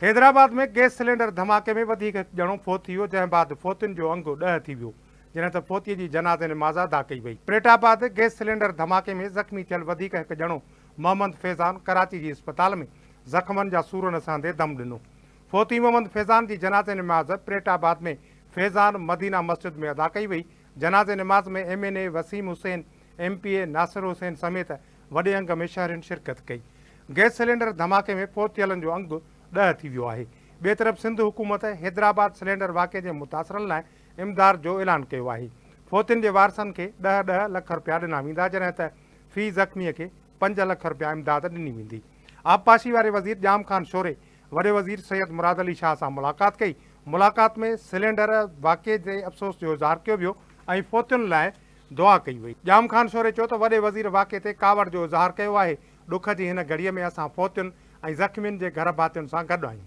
हैदराबाद में gas cylinder धमाके में वधीक ॼणो फोत थी वियो, जंहिं बाद फोतियुनि जो अंग 10 थी वियो, जॾहिं त फोतीअ जी जनाज़े नमाज़ अदा कई वई। प्रेटाबाद गैस सिलेंडर धमाके में ज़ख़्मी थियल वधीक हिकु ॼणो मोहम्मद फैज़ान कराची जी अस्पताल में ज़ख़्मनि जा सूरनि सां दम ॾिनो। फोती मोहम्मद फैज़ान जी जनाज़े नमाज़ प्रेटाबाद में फैज़ान मदीना मस्जिद में अदा कई वई। जनाज़े नमाज़ में MNA वसीम हुसैन, MPA नासिर हुसैन समेत वॾे अंग में शहरियुनि शिरकत कई। गैस सिलेंडर धमाके में फोत थियलनि जो अंग 10 थी वियो आहे। ॿिए तरफ़ सिंध हुकूमत हैदराबाद सिलेंडर वाक़े जे मुतासिरनि लाइ इमदाद जो ऐलान कयो आहे। फोतियुनि जे वारसनि खे 10-10 लख रुपया ॾिना वेंदा, जॾहिं त फ़ी ज़ख़्मीअ खे 5 लख रुपया इमदाद ॾिनी वेंदी। आबपाशी वारे वज़ीर जाम ख़ान शोरे वॾे वज़ीर सैयद मुराद अली शाह सां मुलाक़ात कई। मुलाक़ात में सिलेंडर वाक़े जे अफ़सोस जो इज़हार कयो वियो ऐं फोतियुनि लाइ दुआ कई वई। जाम ख़ान शोरे चयो त वॾे वज़ीर वाक़े ते कावड़ जो इज़हार कयो आहे। ॾुख जी हिन घड़ीअ में असां फोतियुनि ऐं ज़ख़्मियुनि जे घर भातियुनि सां गॾु आहियूं।